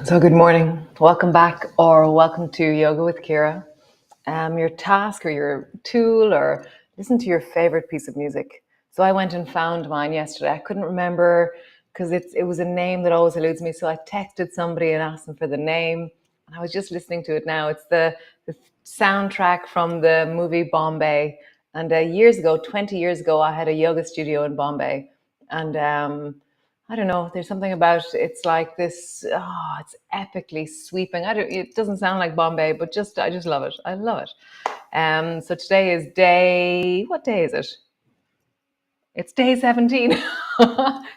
So, good morning. Welcome back, or welcome to Yoga with Ciara. Your task or your tool, or listen to your favorite piece of music. So, I went and found mine yesterday. I couldn't remember because it was a name that always eludes me. So, I texted somebody and asked them for the name. And I was just listening to it now. It's the soundtrack from the movie Bombay. And years ago, 20 years ago, I had a yoga studio in Bombay. And I don't know. There's something about it's like this. Oh, it's epically sweeping. It doesn't sound like Bombay, but I just love it. I love it. So today is day. What day is it? It's day 17.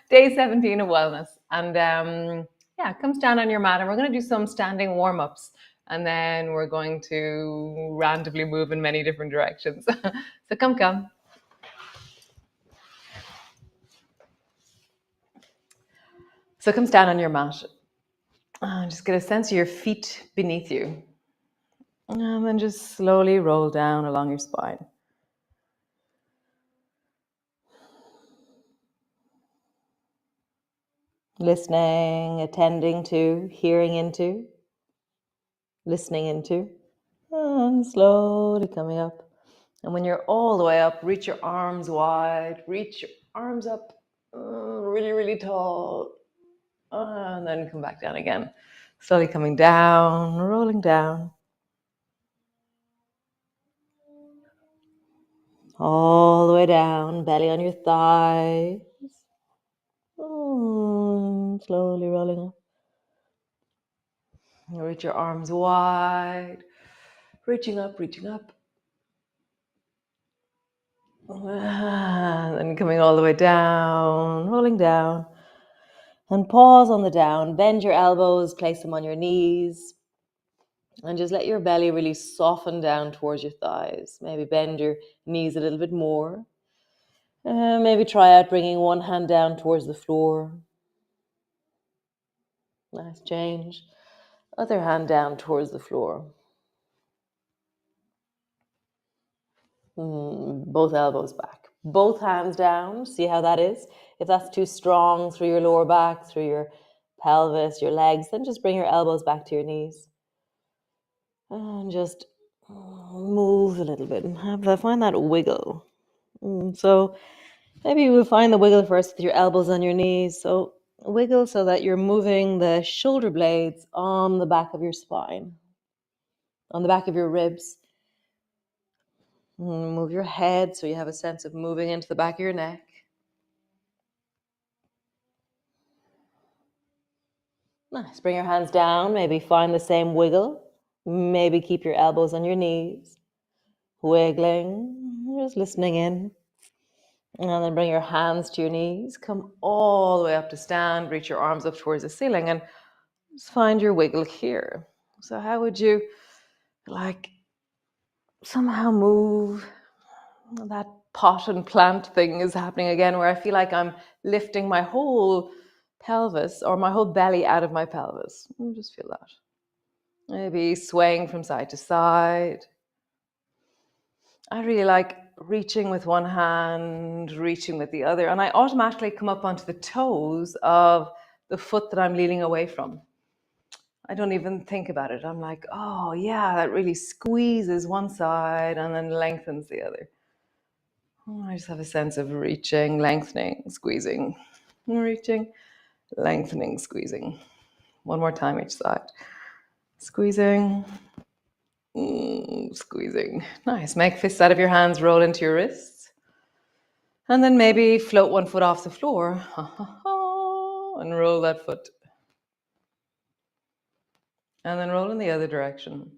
Day 17 of wellness, and yeah, come stand on your mat, and we're going to do some standing warm ups, and then we're going to randomly move in many different directions. So come. So come stand on your mat. Just get a sense of your feet beneath you. And then just slowly roll down along your spine. Listening, attending to, hearing into, listening into, and slowly coming up. And when you're all the way up, reach your arms wide, reach your arms up really, really tall. And then come back down again. Slowly coming down, rolling down. All the way down, belly on your thighs. Slowly rolling up. Reach your arms wide, reaching up. And coming all the way down, rolling down. And pause on the down. Bend your elbows, place them on your knees. And just let your belly really soften down towards your thighs. Maybe bend your knees a little bit more. Maybe try out bringing one hand down towards the floor. Nice change. Other hand down towards the floor. Both elbows back. Both hands down. See how that is? If that's too strong through your lower back, through your pelvis, your legs, then just bring your elbows back to your knees. And just move a little bit and find that wiggle. So maybe you will find the wiggle first with your elbows on your knees. So wiggle so that you're moving the shoulder blades on the back of your spine, on the back of your ribs. Move your head so you have a sense of moving into the back of your neck. Nice. Bring your hands down. Maybe find the same wiggle. Maybe keep your elbows on your knees. Wiggling. Just listening in. And then bring your hands to your knees. Come all the way up to stand. Reach your arms up towards the ceiling. And just find your wiggle here. So how would you somehow move? That pot and plant thing is happening again, where I feel like I'm lifting my whole pelvis or my whole belly out of my pelvis. Just feel that. Maybe swaying from side to side. I really like reaching with one hand, reaching with the other, and I automatically come up onto the toes of the foot that I'm leaning away from. I don't even think about it. I'm like, oh yeah, that really squeezes one side and then lengthens the other. I just have a sense of reaching, lengthening, squeezing, reaching, lengthening, squeezing. One more time each side. Squeezing, squeezing. Nice. Make fists out of your hands, roll into your wrists. And then maybe float one foot off the floor and roll that foot. And then roll in the other direction.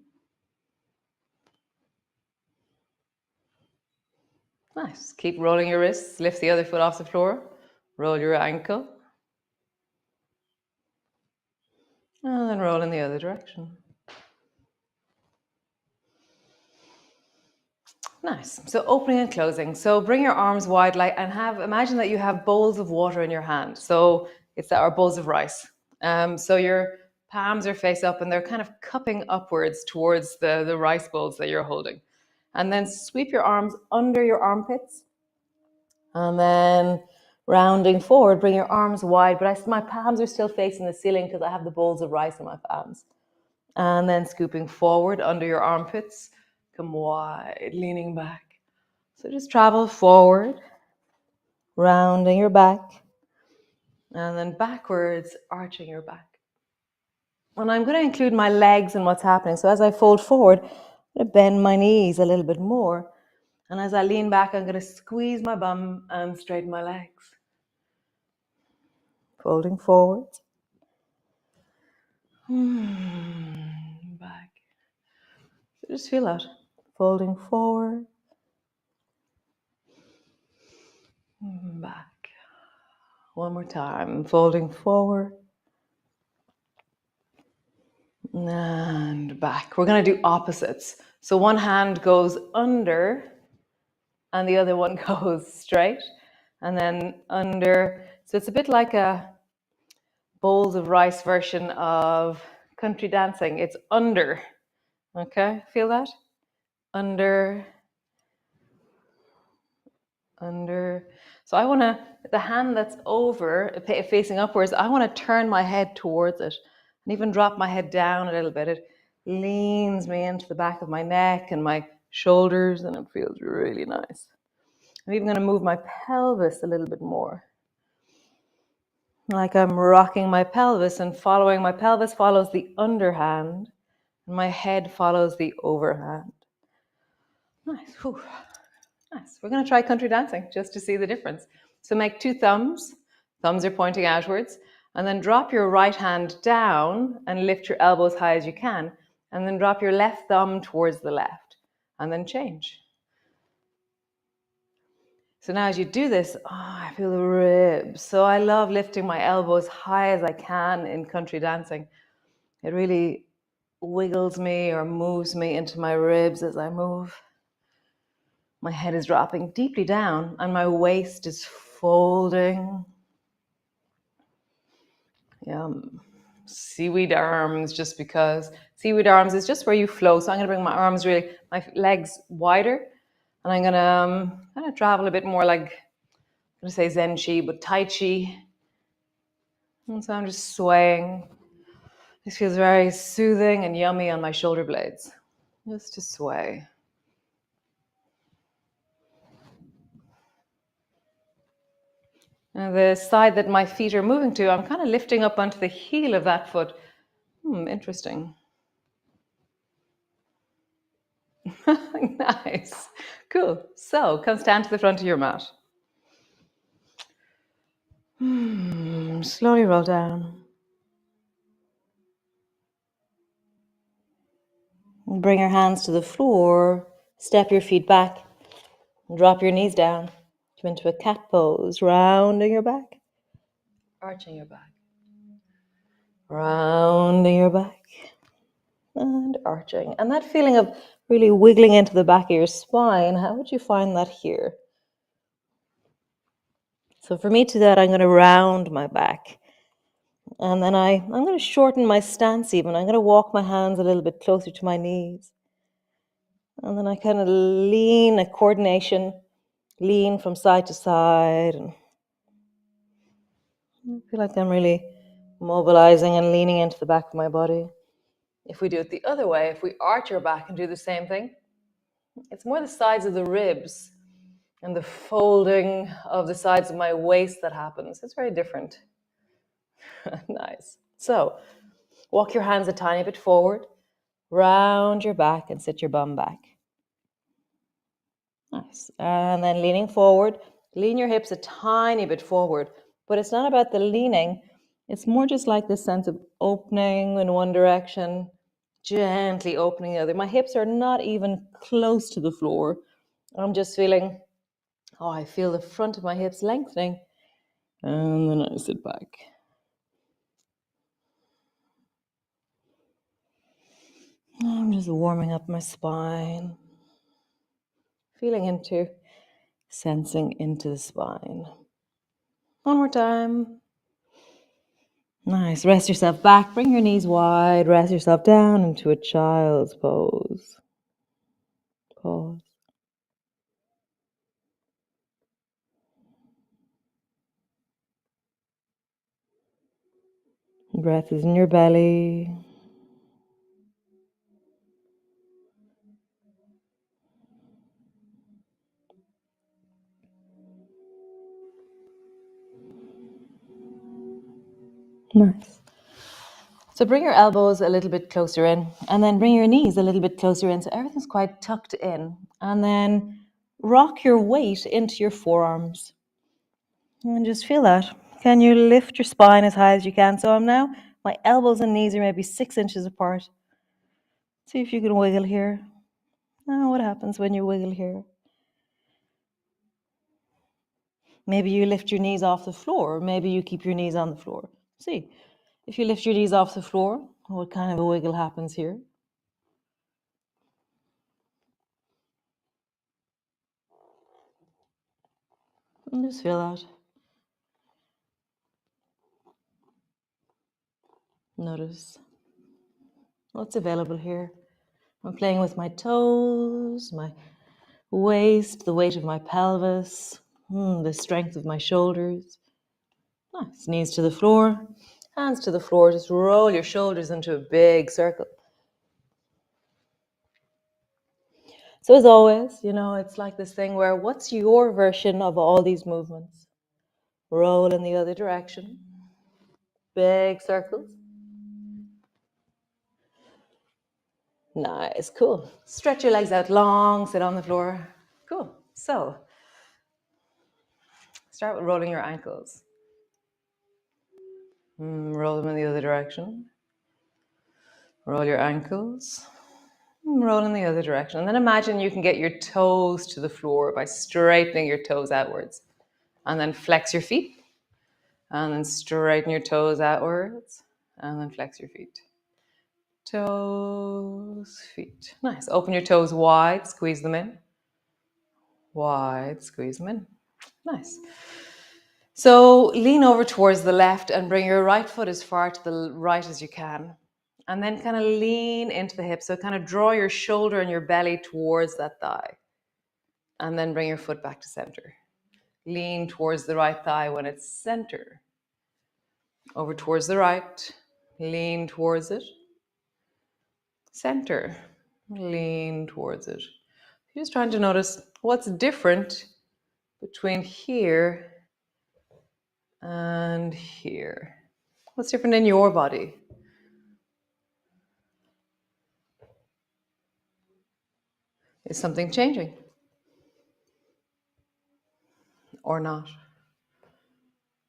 Nice. Keep rolling your wrists. Lift the other foot off the floor. Roll your ankle. And then roll in the other direction. Nice. So opening and closing. So bring your arms wide and imagine that you have bowls of water in your hand. So it's our bowls of rice. So your palms are face up and they're kind of cupping upwards towards the rice bowls that you're holding. And then sweep your arms under your armpits. And then Rounding forward, bring your arms wide, but my palms are still facing the ceiling because I have the bowls of rice in my palms. And then scooping forward under your armpits, come wide, leaning back. So just travel forward, rounding your back, and then backwards, arching your back. And I'm going to include my legs in what's happening. So as I fold forward, I'm going to bend my knees a little bit more. And as I lean back, I'm going to squeeze my bum and straighten my legs. Folding forward. Back. So just feel that. Folding forward. Back. One more time. Folding forward. And back. We're going to do opposites. So one hand goes under and the other one goes straight. And then under. So it's a bit like a bowls of rice version of country dancing. It's under. Okay, feel that? Under. So I want to, the hand that's over, facing upwards, I want to turn my head towards it and even drop my head down a little bit. It leans me into the back of my neck and my shoulders, and it feels really nice. I'm even going to move my pelvis a little bit more. Like I'm rocking my pelvis and following, my pelvis follows the underhand and my head follows the overhand. Nice. Whew. Nice. We're going to try country dancing just to see the difference. So make two thumbs. Thumbs are pointing outwards. And then drop your right hand down and lift your elbow as high as you can. And then drop your left thumb towards the left. And then change. So now as you do this, I feel the ribs. So I love lifting my elbow as high as I can in country dancing. It really wiggles me or moves me into my ribs as I move. My head is dropping deeply down and my waist is folding. Seaweed arms, just because seaweed arms is just where you flow. So I'm going to bring my arms really, my legs wider, and I'm going to kind of travel a bit more like, I'm going to say Zen Chi, but Tai Chi. And so I'm just swaying. This feels very soothing and yummy on my shoulder blades. Just to sway. And the side that my feet are moving to, I'm kind of lifting up onto the heel of that foot. Interesting. Nice. Cool. So come stand to the front of your mat. Slowly roll down. Bring your hands to the floor. Step your feet back. Drop your knees down. Come into a cat pose. Rounding your back. Arching your back. Rounding your back. And arching. And that feeling of really wiggling into the back of your spine, how would you find that here? So for me to that, I'm going to round my back. And then I'm going to shorten my stance even. I'm going to walk my hands a little bit closer to my knees. And then I kind of lean, a coordination, lean from side to side. And I feel like I'm really mobilizing and leaning into the back of my body. If we do it the other way, if we arch our back and do the same thing, it's more the sides of the ribs and the folding of the sides of my waist that happens. It's very different. Nice. So walk your hands a tiny bit forward, round your back and sit your bum back. Nice. And then leaning forward, lean your hips a tiny bit forward, but it's not about the leaning. It's more just like this sense of opening in one direction, gently opening the other. My hips are not even close to the floor. I'm just feeling, I feel the front of my hips lengthening. And then I sit back. I'm just warming up my spine. Feeling into, sensing into the spine. One more time. Nice. Rest yourself back. Bring your knees wide. Rest yourself down into a child's pose. Pause. Breath is in your belly. Nice. So bring your elbows a little bit closer in, and then bring your knees a little bit closer in, so everything's quite tucked in. And then rock your weight into your forearms. And just feel that. Can you lift your spine as high as you can? So I'm now, my elbows and knees are maybe 6 inches apart. See if you can wiggle here. Now, what happens when you wiggle here? Maybe you lift your knees off the floor, or maybe you keep your knees on the floor. See, if you lift your knees off the floor, what kind of a wiggle happens here? And just feel that. Notice what's available here. I'm playing with my toes, my waist, the weight of my pelvis, the strength of my shoulders. Nice. Knees to the floor, hands to the floor. Just roll your shoulders into a big circle. So as always, it's like this thing where what's your version of all these movements? Roll in the other direction. Big circles. Nice, cool. Stretch your legs out long, sit on the floor. Cool. So start with rolling your ankles. Roll them in the other direction. Roll your ankles. Roll in the other direction. And then imagine you can get your toes to the floor by straightening your toes outwards. And then flex your feet. And then straighten your toes outwards. And then flex your feet. Toes, feet. Nice. Open your toes wide, squeeze them in. Wide, squeeze them in. Nice. So lean over towards the left and bring your right foot as far to the right as you can. And then kind of lean into the hip. So kind of draw your shoulder and your belly towards that thigh. And then bring your foot back to center. Lean towards the right thigh when it's center. Over towards the right. Lean towards it. Center. Lean towards it. You're just trying to notice what's different between here and here. What's different in your body? Is something changing? Or not?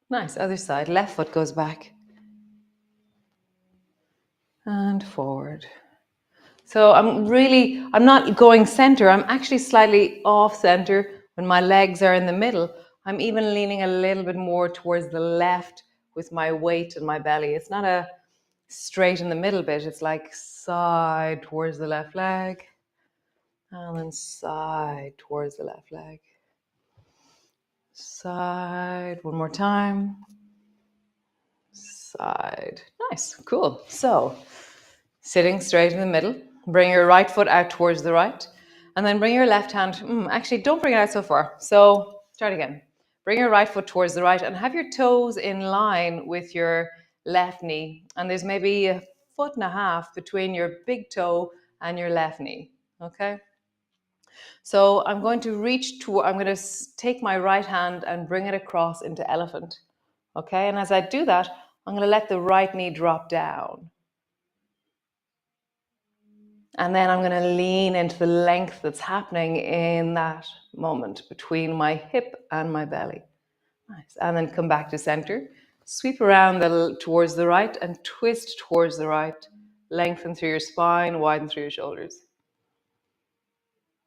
Nice. Other side. Left foot goes back. And forward. So I'm not going center. I'm actually slightly off center when my legs are in the middle. I'm even leaning a little bit more towards the left with my weight and my belly. It's not a straight in the middle bit. It's like side towards the left leg. And then side towards the left leg. Side. One more time. Side. Nice. Cool. So sitting straight in the middle. Bring your right foot out towards the right. And then bring your left hand. Actually, don't bring it out so far. So start again. Bring your right foot towards the right and have your toes in line with your left knee. And there's maybe 1.5 feet between your big toe and your left knee. Okay? So I'm going to take my right hand and bring it across into elephant. Okay? And as I do that, I'm going to let the right knee drop down. And then I'm going to lean into the length that's happening in that moment between my hip and my belly. Nice. And then come back to center. Sweep around towards the right and twist towards the right. Lengthen through your spine, widen through your shoulders.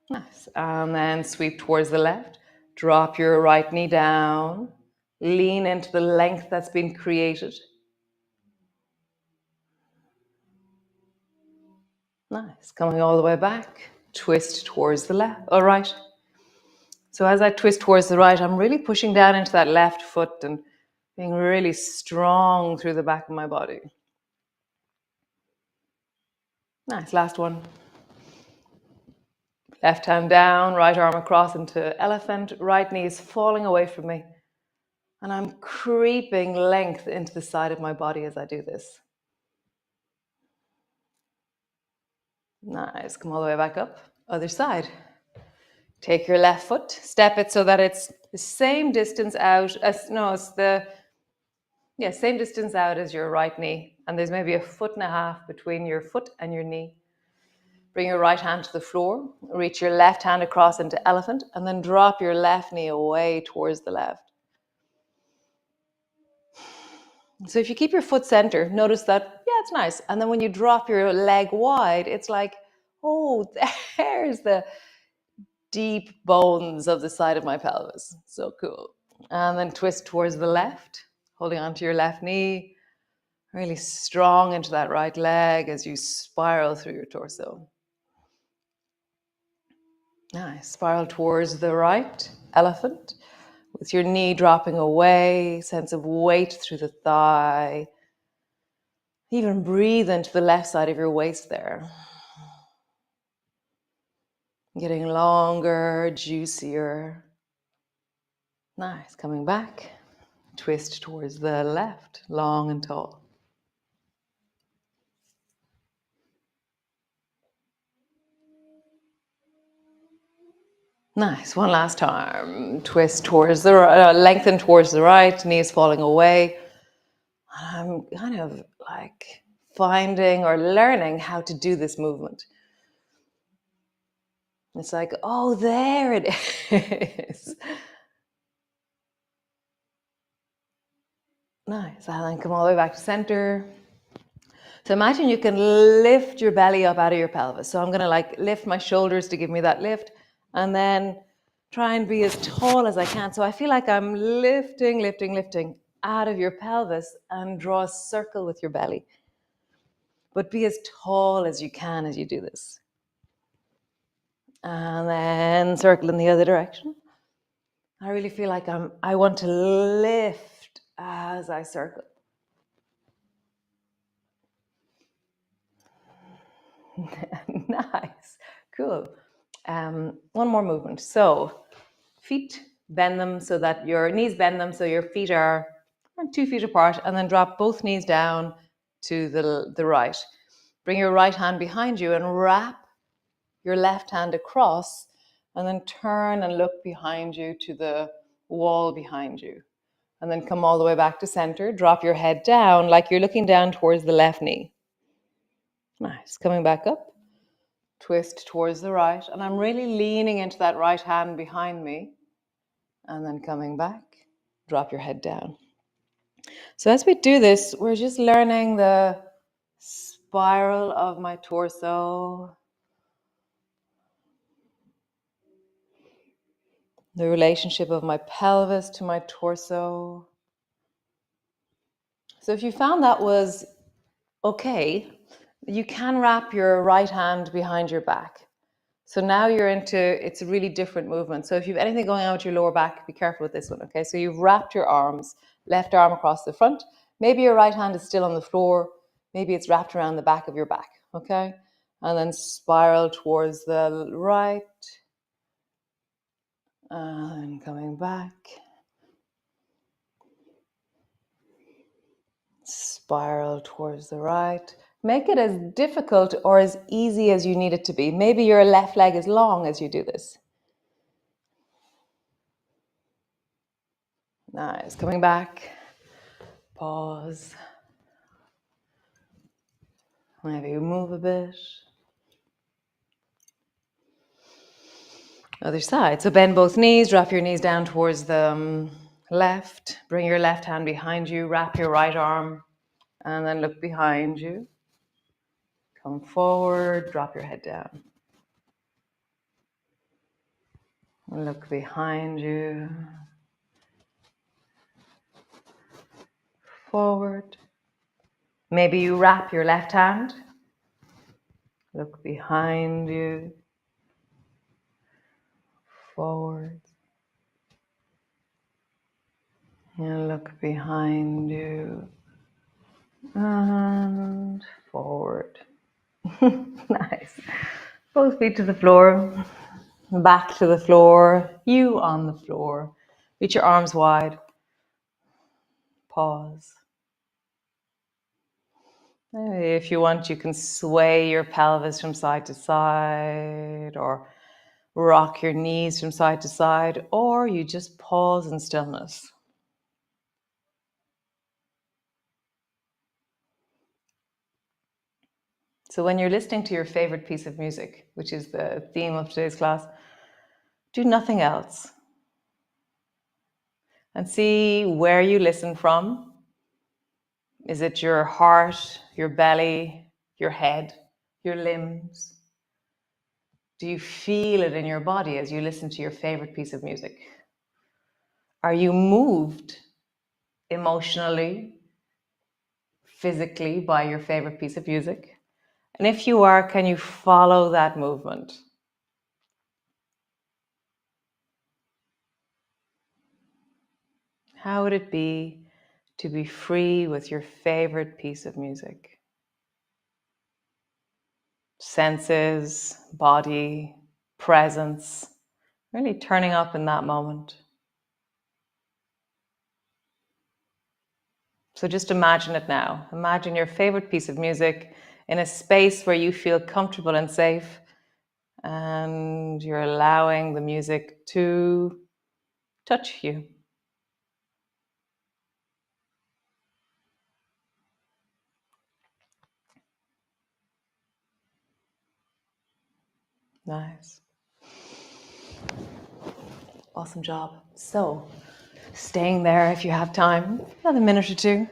Nice. And then sweep towards the left. Drop your right knee down. Lean into the length that's been created. Nice. Coming all the way back. Twist towards the left or right. So as I twist towards the right, I'm really pushing down into that left foot and being really strong through the back of my body. Nice. Last one. Left hand down, right arm across into elephant. Right knee is falling away from me. And I'm creeping length into the side of my body as I do this. Nice. Come all the way back up. Other side. Take your left foot, step it so that it's the same distance out as, no, it's the, yeah, same distance out as your right knee. And there's maybe a foot and a half between your foot and your knee. Bring your right hand to the floor, reach your left hand across into elephant, and then drop your left knee away towards the left. So if you keep your foot center, notice that, yeah, it's nice. And then when you drop your leg wide, it's like, oh, there's the deep bones of the side of my pelvis. So cool. And then twist towards the left, holding onto your left knee, really strong into that right leg as you spiral through your torso. Nice. Spiral towards the right, elephant, with your knee dropping away, sense of weight through the thigh. Even breathe into the left side of your waist there. Getting longer, juicier. Nice. Coming back. Twist towards the left, long and tall. Nice. One last time. Twist towards the right, lengthen towards the right, knees falling away. I'm kind of like finding or learning how to do this movement. It's like, oh, there it is. Nice. And then come all the way back to center. So imagine you can lift your belly up out of your pelvis. So I'm going to like lift my shoulders to give me that lift, and then try and be as tall as I can. So I feel like I'm lifting out of your pelvis, and draw a circle with your belly. But be as tall as you can as you do this. And then circle in the other direction. I really feel like I want to lift as I circle. Nice. Cool. One more movement. So feet, bend them so that your knees bend them so your feet are 2 feet apart, and then drop both knees down to the right. Bring your right hand behind you and wrap your left hand across, and then turn and look behind you to the wall behind you. And then come all the way back to center. Drop your head down like you're looking down towards the left knee. Nice. Coming back up. Twist towards the right. And I'm really leaning into that right hand behind me. And then coming back. Drop your head down. So as we do this, we're just learning the spiral of my torso. The relationship of my pelvis to my torso. So if you found that was okay, you can wrap your right hand behind your back. So now you're into, it's a really different movement. So if you have anything going on with your lower back, be careful with this one, okay? So you've wrapped your arms, left arm across the front. Maybe your right hand is still on the floor. Maybe it's wrapped around the back of your back, okay? And then spiral towards the right. And coming back. Spiral towards the right. Make it as difficult or as easy as you need it to be. Maybe your left leg is long as you do this. Nice. Coming back. Pause. Maybe you move a bit. Other side. So bend both knees. Drop your knees down towards the left. Bring your left hand behind you. Wrap your right arm. And then look behind you. Come forward. Drop your head down. And look behind you. Forward. Maybe you wrap your left hand. Look behind you. Forward. And look behind you. And forward. Nice. Both feet to the floor. Back to the floor. You on the floor. Reach your arms wide. Pause. If you want, you can sway your pelvis from side to side or rock your knees from side to side, or you just pause in stillness. So when you're listening to your favorite piece of music, which is the theme of today's class, do nothing else. And see where you listen from. Is it your heart, your belly, your head, your limbs? Do you feel it in your body as you listen to your favorite piece of music? Are you moved emotionally, physically by your favorite piece of music? And if you are, can you follow that movement? How would it be to be free with your favorite piece of music? Senses, body, presence, really turning up in that moment. So just imagine it now. Imagine your favorite piece of music in a space where you feel comfortable and safe, and you're allowing the music to touch you. Nice. Awesome job. So, staying there if you have time, another minute or two.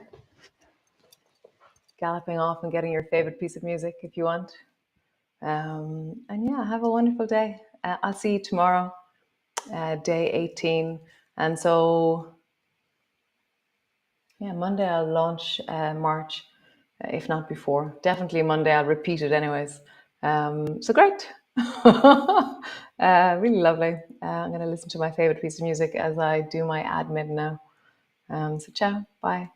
Galloping off and getting your favorite piece of music if you want. And yeah, have a wonderful day. I'll see you tomorrow, day 18. And so, yeah, Monday I'll launch March, if not before. Definitely Monday, I'll repeat it anyways. So great. Really lovely. I'm going to listen to my favorite piece of music as I do my admin now. So ciao, bye.